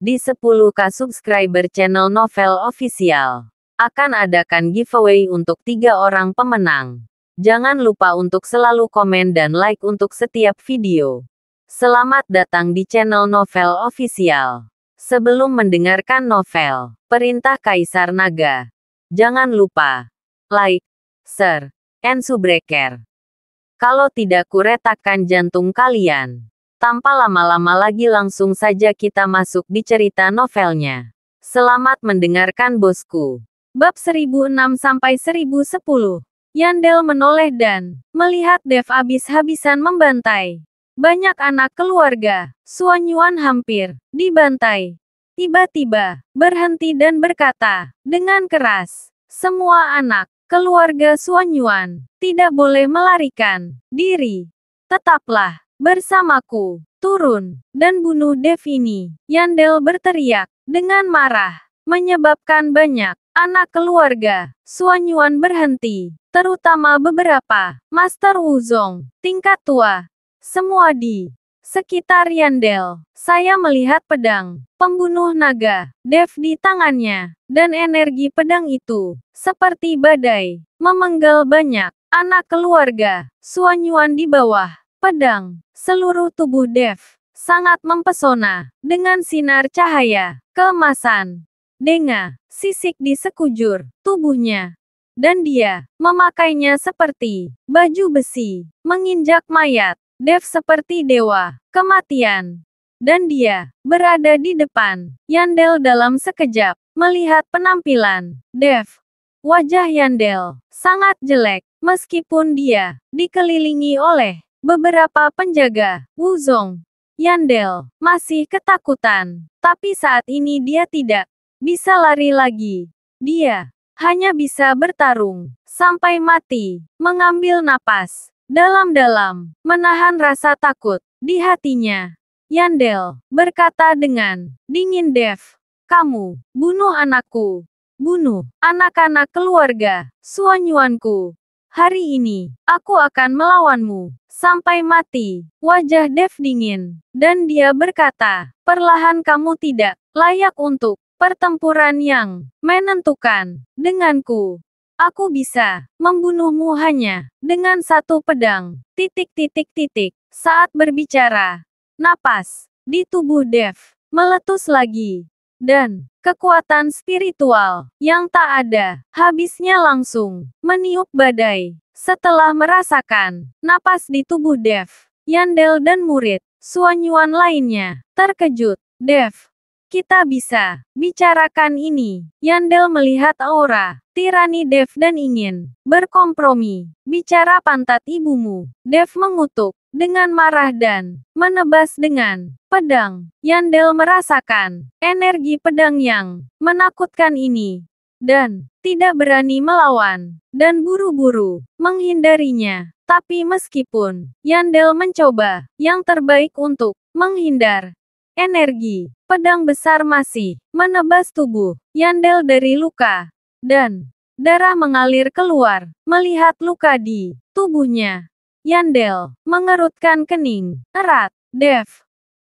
Di 10K subscriber channel Novel Official, akan adakan giveaway untuk 3 orang pemenang. Jangan lupa untuk selalu komen dan like untuk setiap video. Selamat datang di channel Novel Official. Sebelum mendengarkan novel, Perintah Kaisar Naga, jangan lupa like, share, and subscribe. Kalau tidak kuretakkan jantung kalian. Tanpa lama-lama lagi langsung saja kita masuk di cerita novelnya. Selamat mendengarkan bosku. Bab 1006-1010. Yandel menoleh dan melihat Dev habis-habisan membantai banyak anak keluarga. Suanyuan hampir dibantai. Tiba-tiba berhenti dan berkata dengan keras, "Semua anak keluarga Suanyuan tidak boleh melarikan diri. Tetaplah bersamaku. Turun dan bunuh Dev ini." Yandel berteriak dengan marah, menyebabkan banyak anak keluarga Suanyuan berhenti, terutama beberapa Master Wuzong tingkat tua. Semua di sekitar Yandel. Saya melihat pedang pembunuh naga Dev di tangannya, dan energi pedang itu seperti badai memenggal banyak anak keluarga Suanyuan di bawah pedang. Seluruh tubuh Dev sangat mempesona dengan sinar cahaya keemasan. Denga sisik di sekujur tubuhnya, dan dia memakainya seperti baju besi menginjak mayat. Dev seperti dewa kematian, dan dia berada di depan Yandel dalam sekejap. Melihat penampilan Dev, wajah Yandel sangat jelek, meskipun dia dikelilingi oleh beberapa penjaga Wuzong. Yandel masih ketakutan, tapi saat ini dia tidak bisa lari lagi. Dia hanya bisa bertarung sampai mati, mengambil napas dalam-dalam, menahan rasa takut di hatinya. Yandel berkata dengan dingin, "Dev, kamu bunuh anakku, bunuh anak-anak keluarga Suanyuanku. Hari ini, aku akan melawanmu sampai mati." Wajah Dev dingin, dan dia berkata perlahan, "Kamu tidak layak untuk pertempuran yang menentukan denganku. Aku bisa membunuhmu hanya dengan satu pedang." Saat berbicara, napas di tubuh Dev meletus lagi, dan kekuatan spiritual yang tak ada habisnya langsung meniup badai. Setelah merasakan napas di tubuh Dev, Yandel dan murid Suanyuan lainnya terkejut. "Dev, kita bisa bicarakan ini." Yandel melihat aura tirani Dev dan ingin berkompromi. "Bicara pantat ibumu." Dev mengutuk dengan marah dan menebas dengan pedang. Yandel merasakan energi pedang yang menakutkan ini, dan tidak berani melawan, dan buru-buru menghindarinya. Tapi meskipun Yandel mencoba yang terbaik untuk menghindar, energi pedang besar masih menebas tubuh Yandel dari luka, dan darah mengalir keluar. Melihat luka di tubuhnya, Yandel mengerutkan kening erat. "Dev,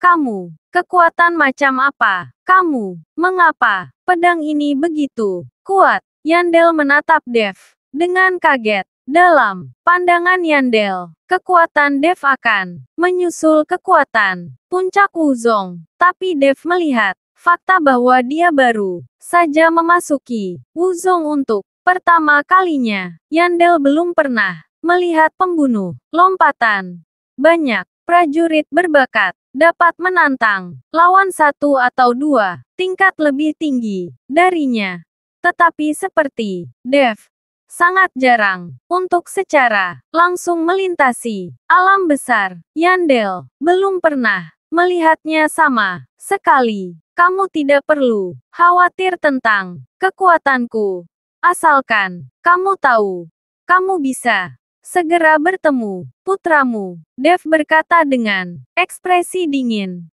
kamu kekuatan macam apa? Kamu, mengapa pedang ini begitu kuat?" Yandel menatap Dev dengan kaget. Dalam pandangan Yandel, kekuatan Dev akan menyusul kekuatan puncak Wuzong. Tapi Dev melihat fakta bahwa dia baru saja memasuki Wuzong untuk pertama kalinya. Yandel belum pernah melihat pembunuh lompatan. Banyak prajurit berbakat dapat menantang lawan satu atau dua tingkat lebih tinggi darinya. Tetapi seperti Dev, sangat jarang untuk secara langsung melintasi alam besar. Yandel belum pernah melihatnya sama sekali. "Kamu tidak perlu khawatir tentang kekuatanku. Asalkan kamu tahu, kamu bisa segera bertemu putramu." Dev berkata dengan ekspresi dingin.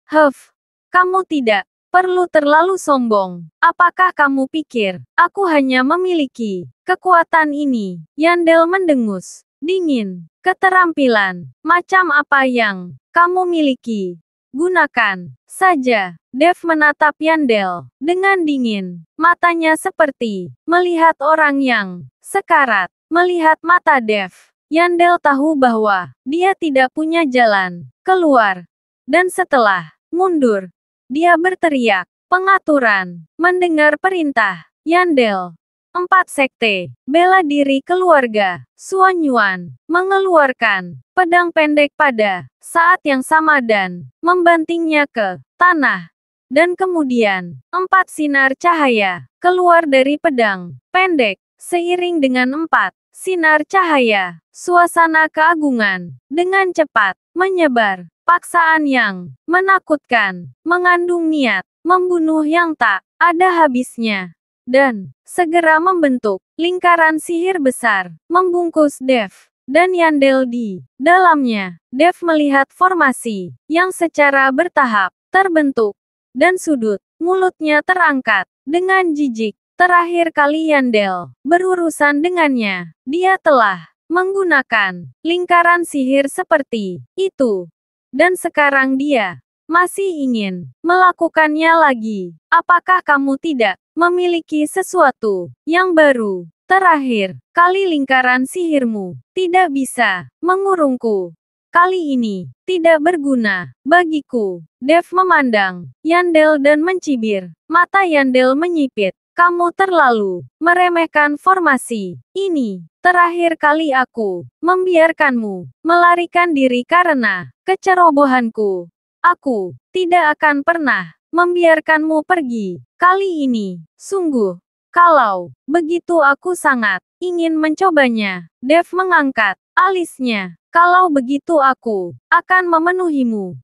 Kamu tidak perlu terlalu sombong. Apakah kamu pikir aku hanya memiliki kekuatan ini?" Yandel mendengus dingin. "Keterampilan macam apa yang kamu miliki?" Gunakan saja. Dev menatap Yandel dengan dingin. Matanya seperti melihat orang yang sekarat. Melihat mata Dev, Yandel tahu bahwa dia tidak punya jalan keluar. Dan setelah mundur, dia berteriak, "Pengaturan!" Mendengar perintah Yandel, 4 sekte bela diri keluarga Xuan Yuan mengeluarkan pedang pendek pada saat yang sama dan membantingnya ke tanah. Dan kemudian, 4 sinar cahaya keluar dari pedang pendek. Seiring dengan 4 sinar cahaya, suasana keagungan dengan cepat menyebar. Paksaan yang menakutkan, mengandung niat membunuh yang tak ada habisnya. Dan segera membentuk lingkaran sihir besar, membungkus Dev dan Yandel di dalamnya. Dev melihat formasi yang secara bertahap terbentuk, dan sudut mulutnya terangkat dengan jijik. Terakhir kali Yandel berurusan dengannya, dia telah menggunakan lingkaran sihir seperti itu. Dan sekarang dia masih ingin melakukannya lagi. Apakah kamu tidak memiliki sesuatu yang baru? Terakhir kali lingkaran sihirmu tidak bisa mengurungku. Kali ini tidak berguna bagiku. Dev memandang Yandel dan mencibir. Mata Yandel menyipit. Kamu terlalu meremehkan formasi ini. Terakhir kali aku membiarkanmu melarikan diri karena kecerobohanku. Aku tidak akan pernah membiarkanmu pergi. Kali ini, sungguh, kalau begitu aku sangat ingin mencobanya. Dev mengangkat alisnya. Kalau begitu aku akan memenuhimu.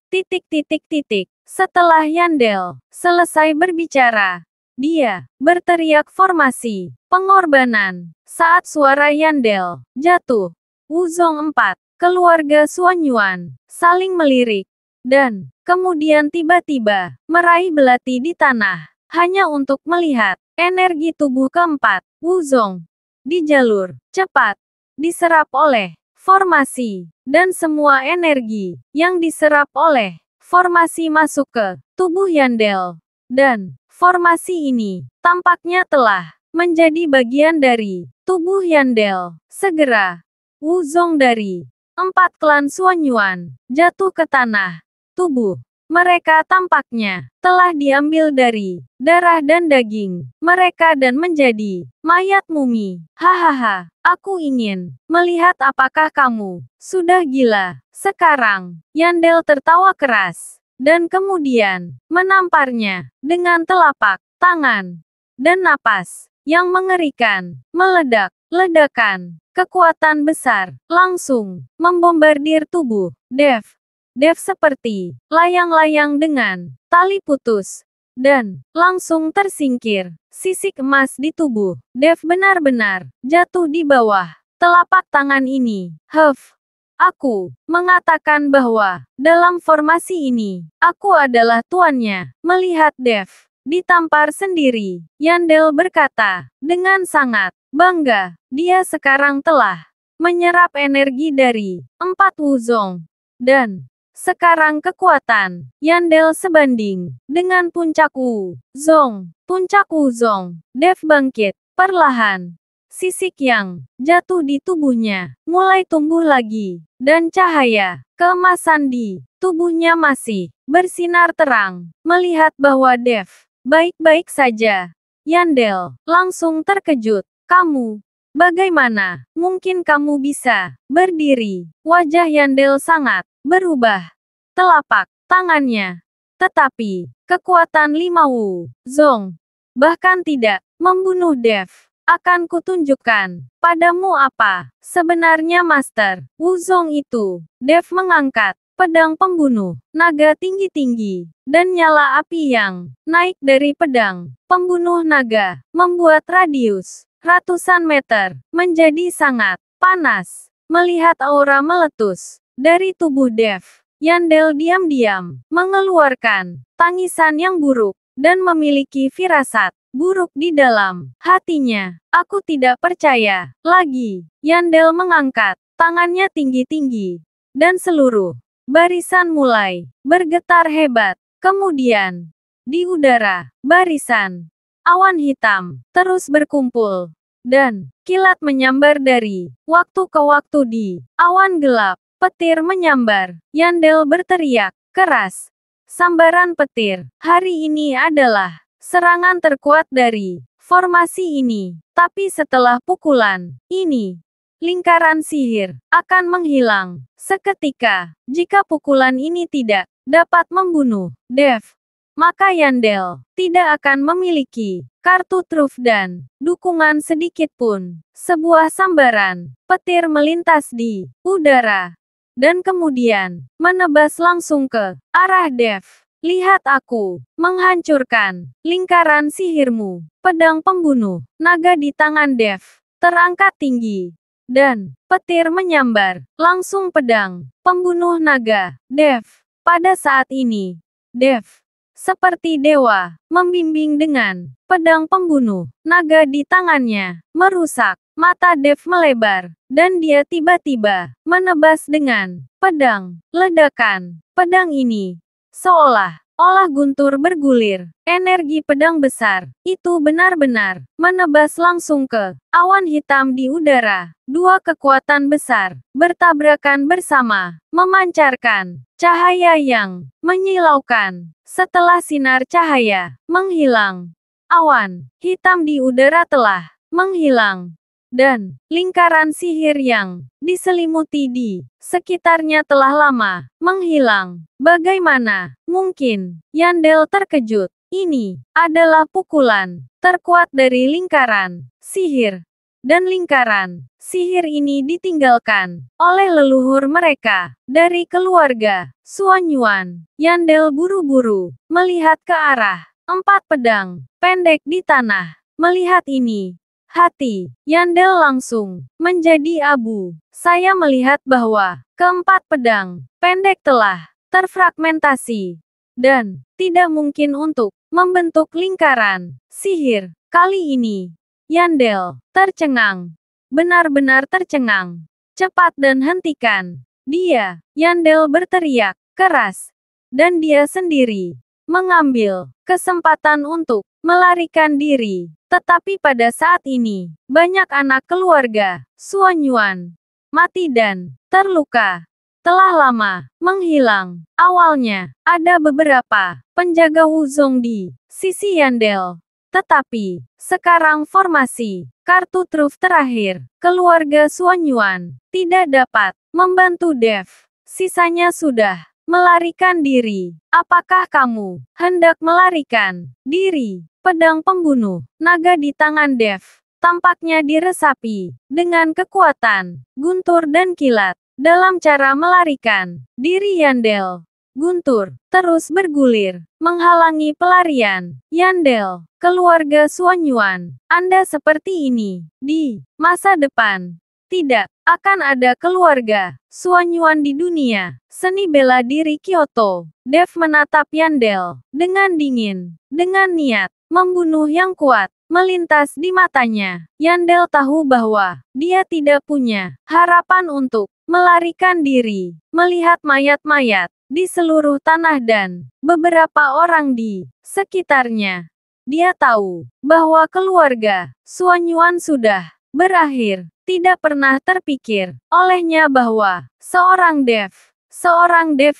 Setelah Yandel selesai berbicara, dia berteriak formasi pengorbanan. Saat suara Yandel jatuh, Wuzong 4, keluarga Xuan Yuan, saling melirik. Dan kemudian tiba-tiba meraih belati di tanah, hanya untuk melihat energi tubuh keempat Wuzong di jalur cepat diserap oleh formasi, dan semua energi yang diserap oleh formasi masuk ke tubuh Yandel. Dan formasi ini tampaknya telah menjadi bagian dari tubuh Yandel. Segera, Wuzong dari 4 klan Xuan Yuan jatuh ke tanah. Tubuh mereka tampaknya telah diambil dari darah dan daging mereka dan menjadi mayat mumi. Hahaha, aku ingin melihat apakah kamu sudah gila. Sekarang, Yandel tertawa keras, dan kemudian menamparnya dengan telapak tangan dan napas yang mengerikan. Meledak, ledakan, kekuatan besar langsung membombardir tubuh Dev. Dev seperti layang-layang dengan tali putus, dan langsung tersingkir. Sisik emas di tubuh Dev benar-benar jatuh di bawah telapak tangan ini. Aku mengatakan bahwa dalam formasi ini, aku adalah tuannya. Melihat Dev ditampar sendiri, Yandel berkata dengan sangat bangga, dia sekarang telah menyerap energi dari 4 Wuzong. Dan sekarang kekuatan Yandel sebanding dengan puncak Wuzong. Puncak Wuzong. Dev bangkit perlahan. Sisik yang jatuh di tubuhnya mulai tumbuh lagi, dan cahaya keemasan di tubuhnya masih bersinar terang. Melihat bahwa Dev baik-baik saja, Yandel langsung terkejut. Kamu, bagaimana mungkin kamu bisa berdiri? Wajah Yandel sangat berubah. Telapak tangannya. Tetapi, kekuatan 5 Wuzong bahkan tidak membunuh Dev. Akan kutunjukkan padamu apa sebenarnya Master Wuzong itu. Dev mengangkat pedang pembunuh naga tinggi-tinggi, dan nyala api yang naik dari pedang pembunuh naga membuat radius ratusan meter menjadi sangat panas. Melihat aura meletus dari tubuh Dev, Yandel diam-diam mengeluarkan tangisan yang buruk dan memiliki firasat buruk di dalam hatinya. Aku tidak percaya lagi. Yandel mengangkat tangannya tinggi-tinggi, dan seluruh barisan mulai bergetar hebat. Kemudian, di udara, barisan awan hitam terus berkumpul, dan kilat menyambar dari waktu ke waktu di awan gelap. Petir menyambar. Yandel berteriak keras. Sambaran petir hari ini adalah serangan terkuat dari formasi ini. Tapi setelah pukulan ini, lingkaran sihir akan menghilang seketika. Jika pukulan ini tidak dapat membunuh Dev, maka Yandel tidak akan memiliki kartu truf dan dukungan sedikit pun. Sebuah sambaran petir melintas di udara dan kemudian menebas langsung ke arah Dev. Lihat aku menghancurkan lingkaran sihirmu. Pedang pembunuh naga di tangan Dev terangkat tinggi dan petir menyambar langsung pedang pembunuh naga Dev. Pada saat ini, Dev seperti dewa membimbing dengan pedang pembunuh naga di tangannya merusak. Mata Dev melebar, dan dia tiba-tiba menebas dengan pedang. Ledakan pedang ini seolah-olah guntur bergulir. Energi pedang besar itu benar-benar menebas langsung ke awan hitam di udara. Dua kekuatan besar bertabrakan bersama, memancarkan cahaya yang menyilaukan. Setelah sinar cahaya menghilang, awan hitam di udara telah menghilang. Dan lingkaran sihir yang diselimuti di sekitarnya telah lama menghilang. Bagaimana mungkin? Yandel terkejut. Ini adalah pukulan terkuat dari lingkaran sihir. Dan lingkaran sihir ini ditinggalkan oleh leluhur mereka dari keluarga Xuanyuan. Yandel buru-buru melihat ke arah 4 pedang pendek di tanah. Melihat ini, hati Yandel langsung menjadi abu. Saya melihat bahwa keempat pedang pendek telah terfragmentasi dan tidak mungkin untuk membentuk lingkaran sihir. Kali ini, Yandel tercengang. Benar-benar tercengang. Cepat dan hentikan dia. Yandel berteriak keras. Dan dia sendiri mengambil kesempatan untuk melarikan diri. Tetapi pada saat ini, banyak anak keluarga Xuanyuan mati dan terluka. Telah lama menghilang. Awalnya, ada beberapa penjaga Wuzong di sisi Yandel. Tetapi, sekarang formasi kartu truf terakhir keluarga Xuanyuan tidak dapat membantu Dev. Sisanya sudah melarikan diri. Apakah kamu hendak melarikan diri? Pedang pembunuh naga di tangan Dev tampaknya diresapi dengan kekuatan guntur dan kilat dalam cara melarikan diri Yandel. Guntur terus bergulir menghalangi pelarian Yandel. Keluarga Xuanyuan, Anda seperti ini di masa depan. Tidak akan ada keluarga Xuanyuan di dunia seni bela diri Kyoto. Dev menatap Yandel dengan dingin, dengan niat membunuh yang kuat melintas di matanya. Yandel tahu bahwa dia tidak punya harapan untuk melarikan diri. Melihat mayat-mayat di seluruh tanah dan beberapa orang di sekitarnya, dia tahu bahwa keluarga Xuanyuan sudah berakhir. Tidak pernah terpikir olehnya bahwa seorang Dev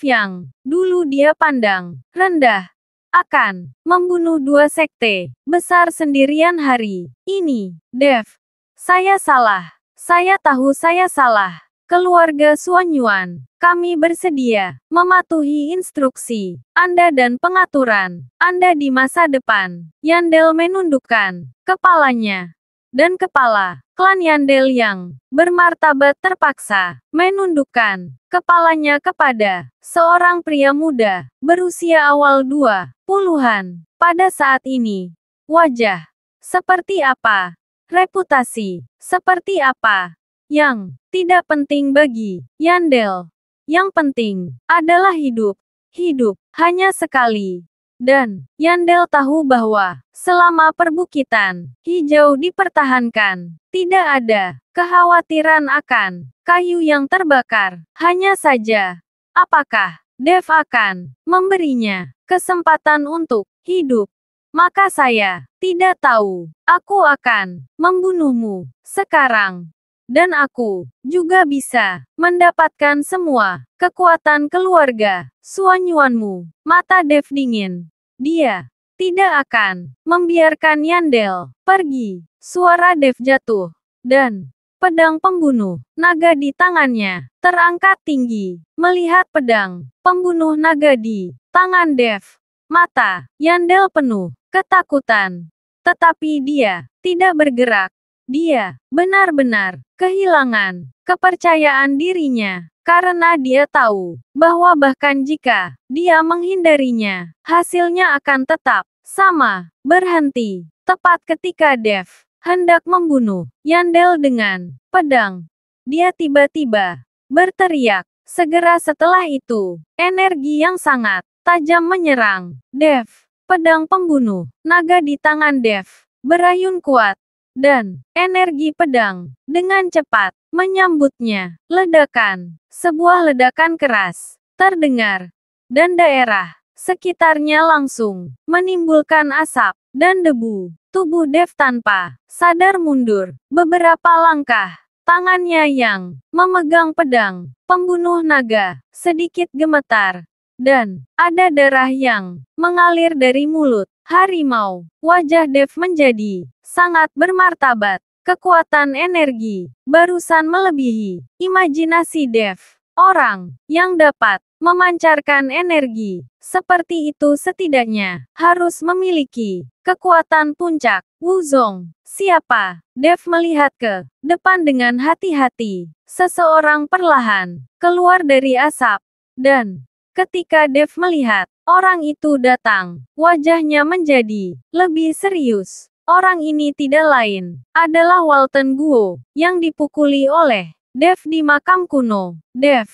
yang dulu dia pandang rendah, akan membunuh 2 sekte besar sendirian hari ini. Dev, saya salah. Saya tahu saya salah. Keluarga Xuanyuan, kami bersedia mematuhi instruksi Anda dan pengaturan Anda di masa depan. Yandel menundukkan kepalanya. Dan kepala klan Yandel yang bermartabat terpaksa menundukkan kepalanya kepada seorang pria muda berusia awal 20-an. Pada saat ini, wajah seperti apa, reputasi seperti apa, yang tidak penting bagi Yandel. Yang penting adalah hidup. Hidup hanya sekali. Dan Yandel tahu bahwa selama perbukitan hijau dipertahankan, tidak ada kekhawatiran akan kayu yang terbakar. Hanya saja Apakah Dev akan memberinya kesempatan untuk hidup? Maka saya tidak tahu. Aku akan membunuhmu sekarang. Dan aku juga bisa mendapatkan semua kekuatan keluarga Suanyuanmu. Mata Dev dingin. Dia tidak akan membiarkan Yandel pergi. Suara Dev jatuh. Dan pedang pembunuh naga di tangannya terangkat tinggi. Melihat pedang pembunuh naga di tangan Dev, mata Yandel penuh ketakutan. Tetapi dia tidak bergerak. Dia benar-benar kehilangan kepercayaan dirinya. Karena dia tahu bahwa bahkan jika dia menghindarinya, hasilnya akan tetap sama. Berhenti. Tepat ketika Dev hendak membunuh Yandel dengan pedang, dia tiba-tiba berteriak. Segera setelah itu, energi yang sangat tajam menyerang Dev. Pedang pembunuh naga di tangan Dev berayun kuat, dan energi pedang dengan cepat menyambutnya. Ledakan, sebuah ledakan keras terdengar, dan daerah sekitarnya langsung menimbulkan asap dan debu. Tubuh Dev tanpa sadar mundur beberapa langkah. Tangannya yang memegang pedang pembunuh naga sedikit gemetar, dan ada darah yang mengalir dari mulut harimau. Wajah Dev menjadi sangat bermartabat. Kekuatan energi barusan melebihi imajinasi Dev. Orang yang dapat memancarkan energi seperti itu setidaknya harus memiliki kekuatan puncak. Wuzong, siapa? Dev melihat ke depan dengan hati-hati. Seseorang perlahan keluar dari asap. Dan ketika Dev melihat orang itu datang, wajahnya menjadi lebih serius. Orang ini tidak lain adalah Walton Guo yang dipukuli oleh Dev di makam kuno. Dev,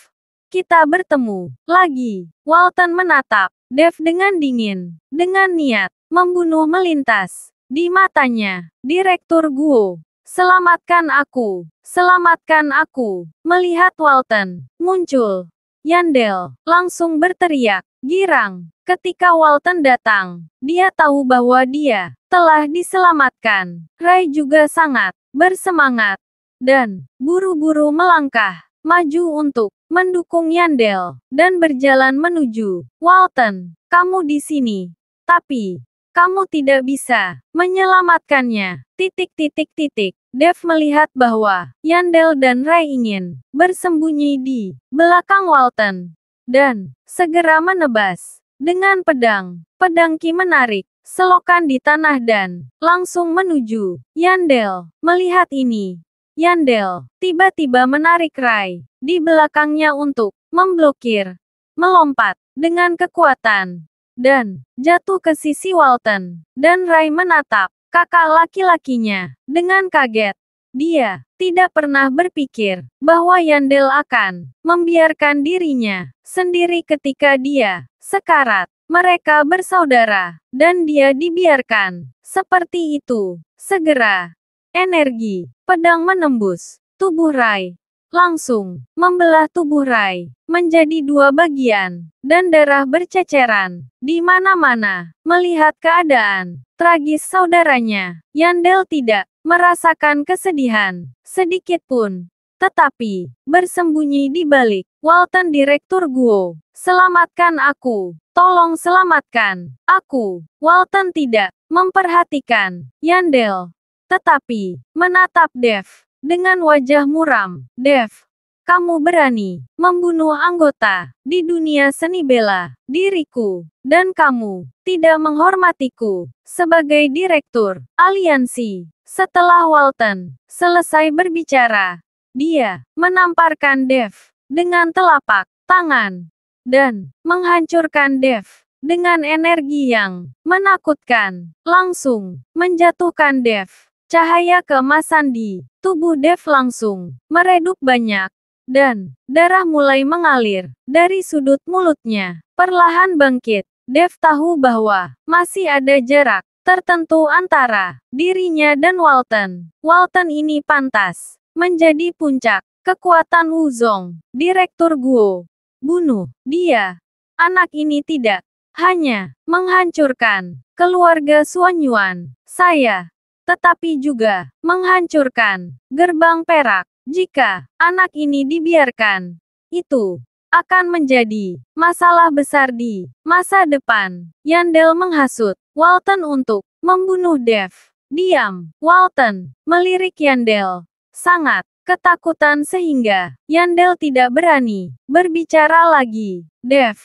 kita bertemu lagi. Walton menatap Dev dengan dingin, dengan niat membunuh melintas di matanya. Direktur Guo, selamatkan aku, selamatkan aku. Melihat Walton muncul, Yandel langsung berteriak girang. Ketika Walton datang, dia tahu bahwa dia telah diselamatkan. Rai juga sangat bersemangat dan buru-buru melangkah maju untuk mendukung Yandel dan berjalan menuju Walton. Kamu di sini, tapi kamu tidak bisa menyelamatkannya. Dev melihat bahwa Yandel dan Rai ingin bersembunyi di belakang Walton dan segera menebas dengan pedang. Pedang Ki menarik selokan di tanah dan langsung menuju Yandel. Melihat ini, Yandel tiba-tiba menarik Rai di belakangnya untuk memblokir, melompat dengan kekuatan, dan jatuh ke sisi Walton. Dan Rai menatap kakak laki-lakinya dengan kaget. Dia tidak pernah berpikir bahwa Yandel akan membiarkan dirinya sendiri ketika dia sekarat. Mereka bersaudara, dan dia dibiarkan seperti itu. Segera, energi pedang menembus tubuh Rai, langsung membelah tubuh Rai menjadi dua bagian, dan darah berceceran di mana-mana. Melihat keadaan tragis saudaranya, Yandel tidak merasakan kesedihan sedikit pun, tetapi bersembunyi di balik Walton. Direktur Guo, selamatkan aku. Tolong selamatkan aku. Walton tidak memperhatikan Yandel, tetapi menatap Dev dengan wajah muram. Dev, kamu berani membunuh anggota di dunia seni bela diriku, dan kamu tidak menghormatiku sebagai direktur aliansi. Setelah Walton selesai berbicara, dia menamparkan Dev dengan telapak tangan dan menghancurkan Dev dengan energi yang menakutkan, langsung menjatuhkan Dev. Cahaya keemasan di tubuh Dev langsung meredup banyak, dan darah mulai mengalir dari sudut mulutnya. Perlahan bangkit, Dev tahu bahwa masih ada jarak tertentu antara dirinya dan Walton. Walton ini pantas menjadi puncak kekuatan Wuzong. Direktur Guo bunuh dia. Anak ini tidak hanya menghancurkan keluarga Suanyuan saya, tetapi juga menghancurkan gerbang perak. Jika anak ini dibiarkan, itu akan menjadi masalah besar di masa depan. Yandel menghasut Walton untuk membunuh Dev. Diam, Walton, melirik Yandel. Sangat ketakutan sehingga Yandel tidak berani berbicara lagi. Dev,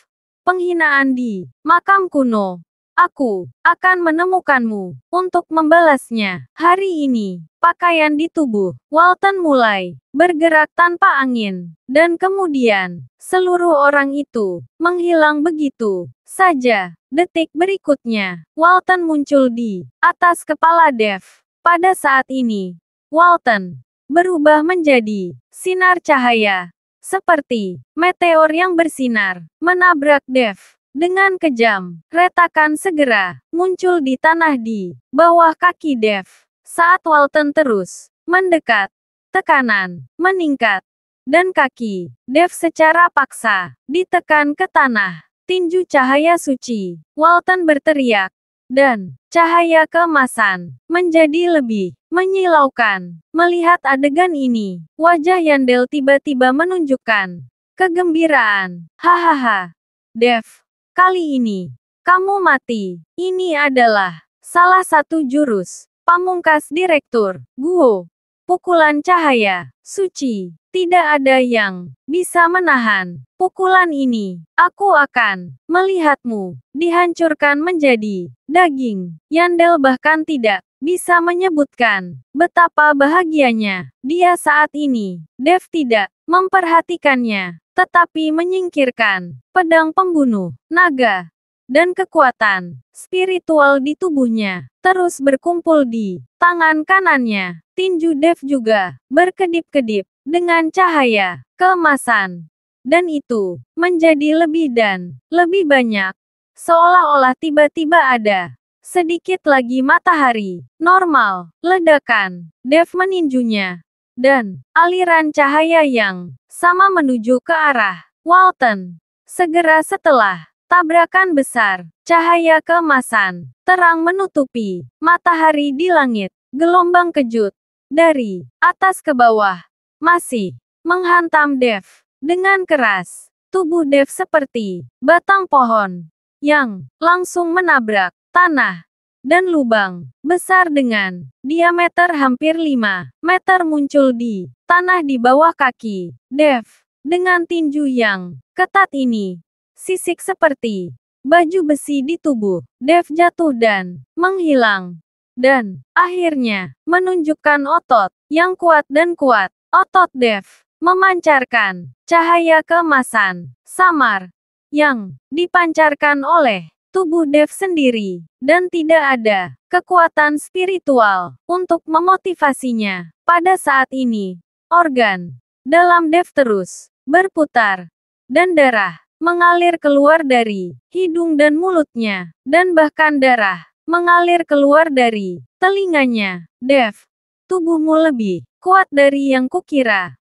penghinaan di makam kuno. Aku akan menemukanmu untuk membalasnya. Hari ini, pakaian di tubuh Walton mulai bergerak tanpa angin, dan kemudian seluruh orang itu menghilang begitu saja. Detik berikutnya, Walton muncul di atas kepala Dev. Pada saat ini, Walton berubah menjadi sinar cahaya, seperti meteor yang bersinar, menabrak Dev. Dengan kejam, retakan segera muncul di tanah di bawah kaki Dev. Saat Walton terus mendekat, tekanan meningkat, dan kaki Dev secara paksa ditekan ke tanah. Tinju cahaya suci, Walton berteriak, dan cahaya keemasan menjadi lebih menyilaukan. Melihat adegan ini, wajah Yandel tiba-tiba menunjukkan kegembiraan. Hahaha, Dev. Kali ini, kamu mati. Ini adalah salah satu jurus pamungkas Direktur Guo. Pukulan cahaya suci. Tidak ada yang bisa menahan pukulan ini. Aku akan melihatmu dihancurkan menjadi daging. Yandel bahkan tidak bisa menyebutkan betapa bahagianya dia saat ini. Dev tidak memperhatikannya, tetapi menyingkirkan pedang pembunuh naga, dan kekuatan spiritual di tubuhnya terus berkumpul di tangan kanannya. Tinju Dev juga berkedip-kedip dengan cahaya keemasan, dan itu menjadi lebih dan lebih banyak, seolah-olah tiba-tiba ada sedikit lagi matahari normal. Ledakan Dev meninjunya, dan aliran cahaya yang sama menuju ke arah Walton. Segera setelah tabrakan besar, cahaya keemasan terang menutupi matahari di langit. Gelombang kejut dari atas ke bawah masih menghantam Dev dengan keras. Tubuh Dev seperti batang pohon yang langsung menabrak tanah, dan lubang besar dengan diameter hampir 5 meter muncul di tanah di bawah kaki Dev. Dengan tinju yang ketat ini, sisik seperti baju besi di tubuh Dev jatuh dan menghilang, dan akhirnya menunjukkan otot yang kuat dan kuat. Otot Dev memancarkan cahaya keemasan samar yang dipancarkan oleh tubuh Dev sendiri, dan tidak ada kekuatan spiritual untuk memotivasinya. Pada saat ini, organ dalam Dev terus berputar, dan darah mengalir keluar dari hidung dan mulutnya, dan bahkan darah mengalir keluar dari telinganya. Dev, tubuhmu lebih kuat dari yang kukira.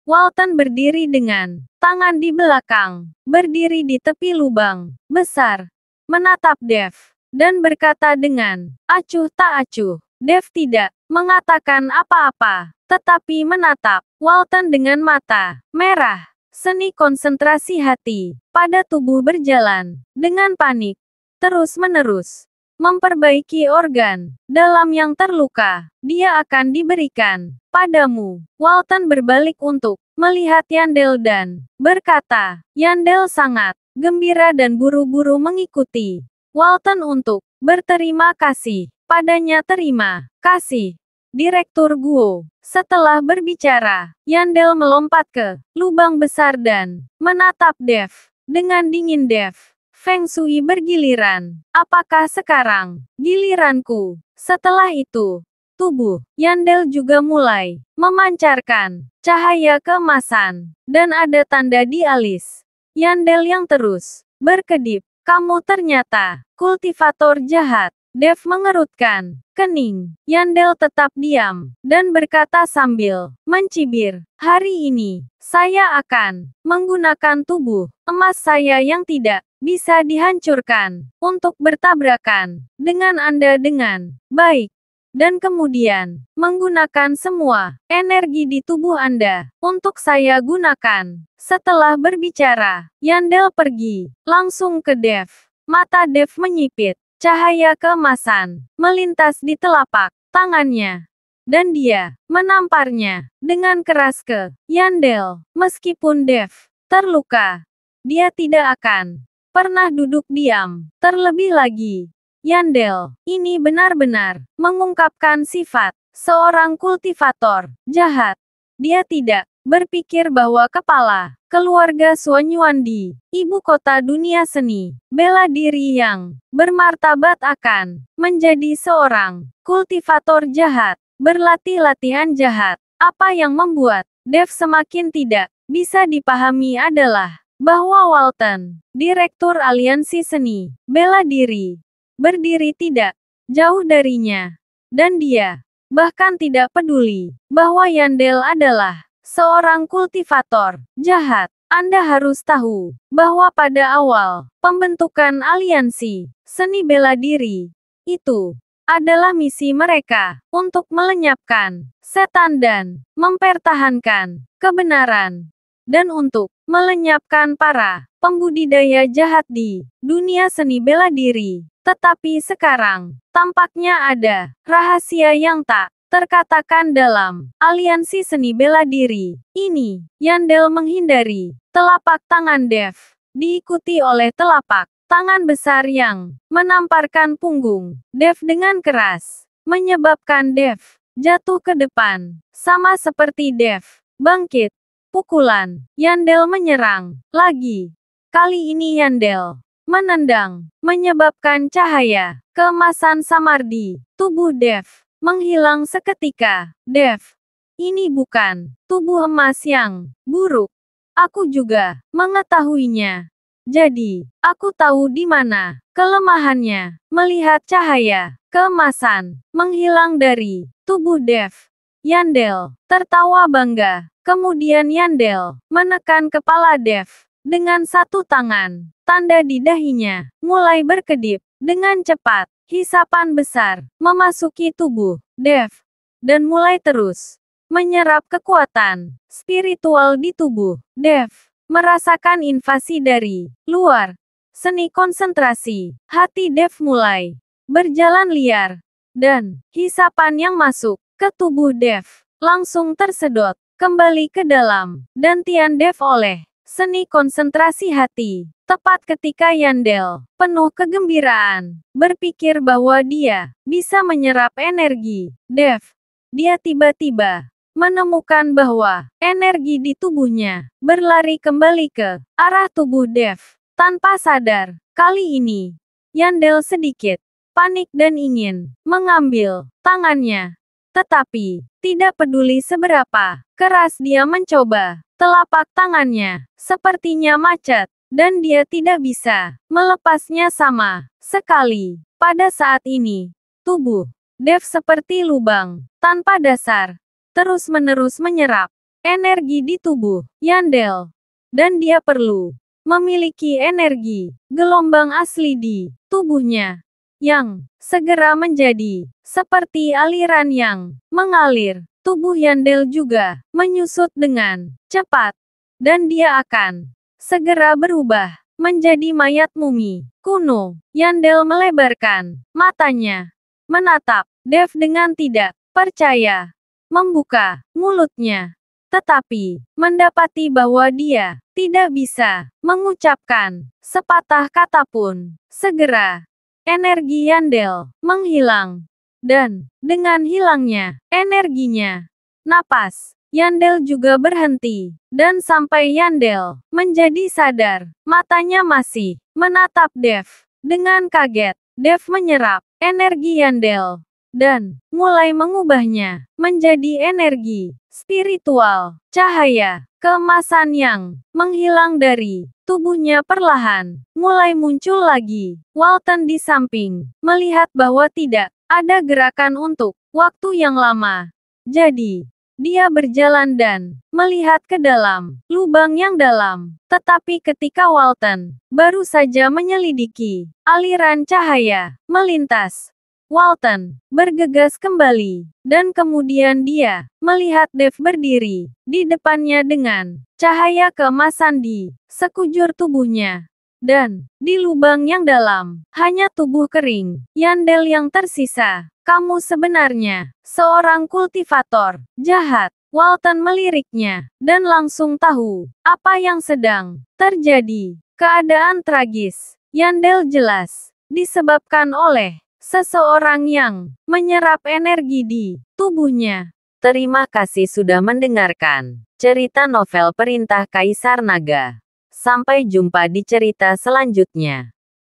Walton berdiri dengan tangan di belakang, berdiri di tepi lubang besar, menatap Dev, dan berkata dengan acuh tak acuh. Dev tidak mengatakan apa-apa, tetapi menatap Walton dengan mata merah. Seni konsentrasi hati pada tubuh berjalan dengan panik, terus-menerus memperbaiki organ dalam yang terluka. Dia akan diberikan padamu. Walton berbalik untuk melihat Yandel dan berkata, Yandel sangat gembira dan buru-buru mengikuti Walton untuk berterima kasih padanya. Terima kasih, Direktur Guo. Setelah berbicara, Yandel melompat ke lubang besar dan menatap Dev dengan dingin. Dev, Feng Shui bergiliran. Apakah sekarang giliranku? Setelah itu, tubuh Yandel juga mulai memancarkan cahaya keemasan, dan ada tanda di alis Yandel yang terus berkedip. Kamu ternyata kultivator jahat. Dev mengerutkan kening. Yandel tetap diam, dan berkata sambil mencibir, hari ini, saya akan menggunakan tubuh emas saya yang tidak bisa dihancurkan, untuk bertabrakan dengan Anda dengan baik. Dan kemudian, menggunakan semua energi di tubuh Anda, untuk saya gunakan. Setelah berbicara, Yandel pergi, langsung ke Dev. Mata Dev menyipit. Cahaya keemasan melintas di telapak tangannya, dan dia menamparnya dengan keras ke Yandel. Meskipun Dev terluka, dia tidak akan pernah duduk diam. Terlebih lagi, Yandel ini benar-benar mengungkapkan sifat seorang kultivator jahat. Dia tidak berpikir bahwa kepala keluarga Suanyuan di ibu kota dunia seni bela diri yang bermartabat akan menjadi seorang kultivator jahat, berlatih latihan jahat. Apa yang membuat Dev semakin tidak bisa dipahami adalah bahwa Walton, direktur aliansi seni bela diri, berdiri tidak jauh darinya, dan dia bahkan tidak peduli bahwa Yandel adalah seorang kultivator jahat. Anda harus tahu bahwa pada awal pembentukan aliansi seni bela diri itu adalah misi mereka untuk melenyapkan setan dan mempertahankan kebenaran, dan untuk melenyapkan para pembudidaya jahat di dunia seni bela diri. Tetapi sekarang tampaknya ada rahasia yang tak terkatakan dalam aliansi seni bela diri ini. Yandel menghindari telapak tangan Dev, diikuti oleh telapak tangan besar yang menamparkan punggung Dev dengan keras, menyebabkan Dev jatuh ke depan, sama seperti Dev bangkit. Pukulan Yandel menyerang lagi. Kali ini Yandel menendang, menyebabkan cahaya keemasan samar di tubuh Dev menghilang seketika. Dev, ini bukan tubuh emas yang buruk. Aku juga mengetahuinya. Jadi, aku tahu di mana kelemahannya. Melihat cahaya keemasan menghilang dari tubuh Dev, Yandel tertawa bangga. Kemudian Yandel menekan kepala Dev dengan satu tangan. Tanda di dahinya mulai berkedip dengan cepat. Hisapan besar memasuki tubuh Dev, dan mulai terus menyerap kekuatan spiritual di tubuh Dev. Merasakan invasi dari luar. Seni konsentrasi hati Dev mulai berjalan liar, dan hisapan yang masuk ke tubuh Dev langsung tersedot kembali ke dalam dantian Dev oleh seni konsentrasi hati. Tepat ketika Yandel, penuh kegembiraan, berpikir bahwa dia bisa menyerap energi Dev, dia tiba-tiba menemukan bahwa energi di tubuhnya berlari kembali ke arah tubuh Dev. Tanpa sadar, kali ini, Yandel sedikit panik dan ingin mengambil tangannya. Tetapi, tidak peduli seberapa keras dia mencoba, telapak tangannya sepertinya macet, dan dia tidak bisa melepasnya sama sekali. Pada saat ini, tubuh Dev seperti lubang tanpa dasar, terus-menerus menyerap energi di tubuh Yandel, dan dia perlu memiliki energi gelombang asli di tubuhnya yang segera menjadi seperti aliran yang mengalir. Tubuh Yandel juga menyusut dengan cepat, dan dia akan segera berubah menjadi mayat mumi kuno. Yandel melebarkan matanya, menatap Dev dengan tidak percaya, membuka mulutnya, tetapi mendapati bahwa dia tidak bisa mengucapkan sepatah kata pun. Segera, energi Yandel menghilang, dan dengan hilangnya energinya, napas Yandel juga berhenti, dan sampai Yandel menjadi sadar, matanya masih menatap Dev. Dengan kaget, Dev menyerap energi Yandel, dan mulai mengubahnya menjadi energi spiritual. Cahaya keemasan yang menghilang dari tubuhnya perlahan mulai muncul lagi. Walton di samping melihat bahwa tidak ada gerakan untuk waktu yang lama. Jadi, dia berjalan dan melihat ke dalam lubang yang dalam. Tetapi ketika Walton baru saja menyelidiki, aliran cahaya melintas. Walton bergegas kembali, dan kemudian dia melihat Dave berdiri di depannya dengan cahaya keemasan di sekujur tubuhnya. Dan di lubang yang dalam, hanya tubuh kering Yandel yang tersisa. Kamu sebenarnya seorang kultivator jahat. Walton meliriknya, dan langsung tahu apa yang sedang terjadi. Keadaan tragis Yandel jelas disebabkan oleh seseorang yang menyerap energi di tubuhnya. Terima kasih sudah mendengarkan cerita novel Perintah Kaisar Naga. Sampai jumpa di cerita selanjutnya.